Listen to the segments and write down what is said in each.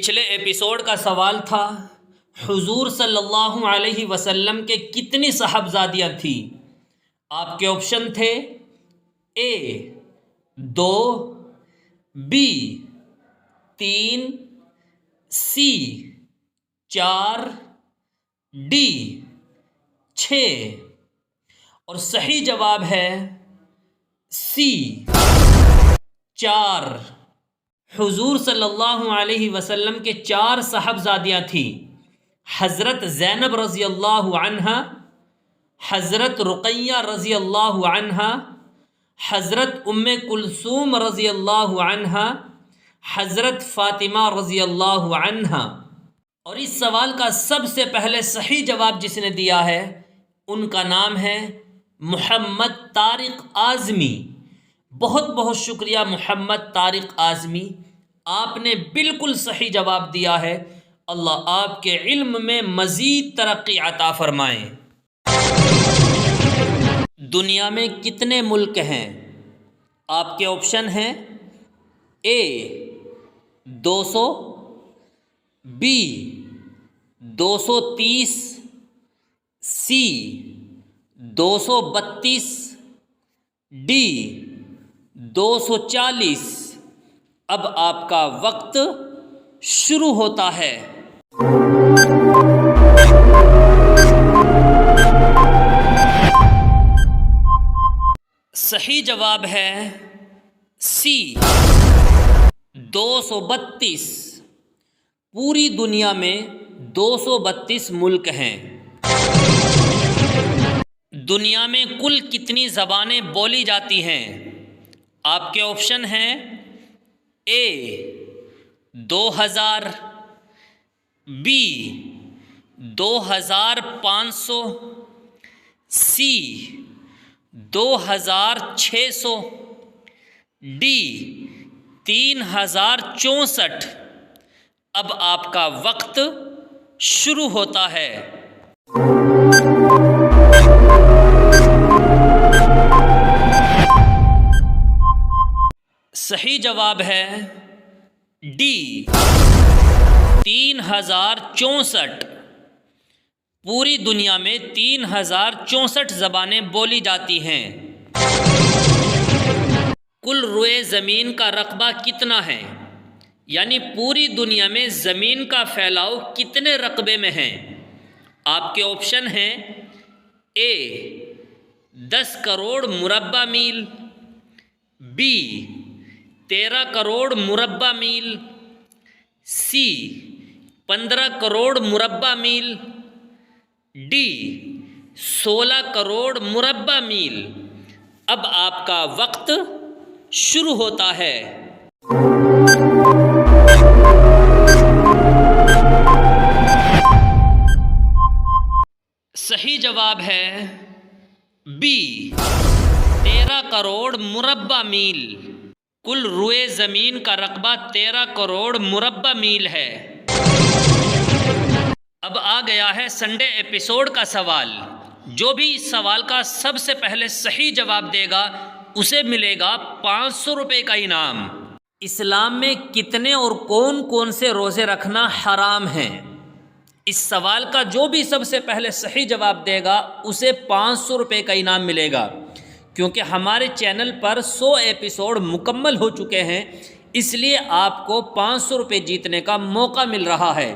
پچھلے ایپیسوڈ کا سوال تھا حضور صلی اللہ علیہ وسلم کے کتنی صاحبزادیاں تھیں؟ آپ کے آپشن تھے اے 2، بی 3، سی 4، ڈی 6، اور صحیح جواب ہے سی 4۔ حضور صلی اللہ علیہ وسلم کے 4 صاحبزادیاں تھیں، حضرت زینب رضی اللہ عنہا، حضرت رقیہ رضی اللہ عنہا، حضرت ام کلثوم رضی اللہ عنہا، حضرت فاطمہ رضی اللہ عنہا۔ اور اس سوال کا سب سے پہلے صحیح جواب جس نے دیا ہے ان کا نام ہے محمد طارق اعظمی۔ بہت بہت شکریہ محمد طارق اعظمی، آپ نے بالکل صحیح جواب دیا ہے۔ اللہ آپ کے علم میں مزید ترقی عطا فرمائیں۔ دنیا میں کتنے ملک ہیں؟ آپ کے آپشن ہیں اے 200، بی 230، سی 232، ڈی 240۔ اب آپ کا وقت شروع ہوتا ہے۔ صحیح جواب ہے سی 232۔ پوری دنیا میں 232 ملک ہیں۔ دنیا میں کل کتنی زبانیں بولی جاتی ہیں؟ آپ کے آپشن ہیں اے 2000، بی 2500، سی 2600، ڈی 3064۔ اب آپ کا وقت شروع ہوتا ہے۔ صحیح جواب ہے ڈی 3064۔ پوری دنیا میں 3064 زبانیں بولی جاتی ہیں۔ کل روئے زمین کا رقبہ کتنا ہے؟ یعنی پوری دنیا میں زمین کا پھیلاؤ کتنے رقبے میں ہے؟ آپ کے آپشن ہیں اے 10 کروڑ مربع میل، بی 13 کروڑ مربع میل، سی 15 کروڑ مربع میل، ڈی 16 کروڑ مربع میل۔ اب آپ کا وقت شروع ہوتا ہے۔ صحیح جواب ہے بی 13 کروڑ مربع میل۔ کل روئے زمین کا رقبہ 13 کروڑ مربع میل ہے۔ اب آ گیا ہے سنڈے ایپیسوڈ کا سوال۔ جو بھی اس سوال کا سب سے پہلے صحیح جواب دے گا اسے ملے گا 500 روپے کا انعام۔ اسلام میں کتنے اور کون کون سے روزے رکھنا حرام ہیں؟ اس سوال کا جو بھی سب سے پہلے صحیح جواب دے گا اسے 500 روپے کا انعام ملے گا۔ کیونکہ ہمارے چینل پر 100 ایپیسوڈ مکمل ہو چکے ہیں، اس لیے آپ کو 500 روپے جیتنے کا موقع مل رہا ہے۔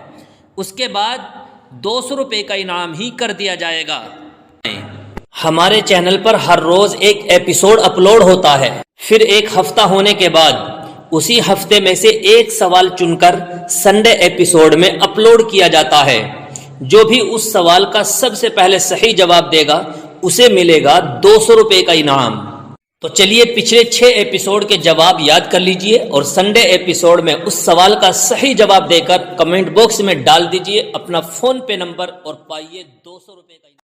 اس کے بعد 200 روپے کا انعام ہی کر دیا جائے گا۔ ہمارے چینل پر ہر روز ایک ایپیسوڈ اپلوڈ ہوتا ہے، پھر ایک ہفتہ ہونے کے بعد اسی ہفتے میں سے ایک سوال چن کر سنڈے ایپیسوڈ میں اپلوڈ کیا جاتا ہے۔ جو بھی اس سوال کا سب سے پہلے صحیح جواب دے گا اسے ملے گا 200 روپے کا انعام۔ تو چلیے پچھلے 6 ایپیسوڈ کے جواب یاد کر لیجئے اور سنڈے ایپیسوڈ میں اس سوال کا صحیح جواب دے کر کمنٹ باکس میں ڈال دیجئے اپنا فون پے نمبر اور پائیے 200 روپے کا انعام۔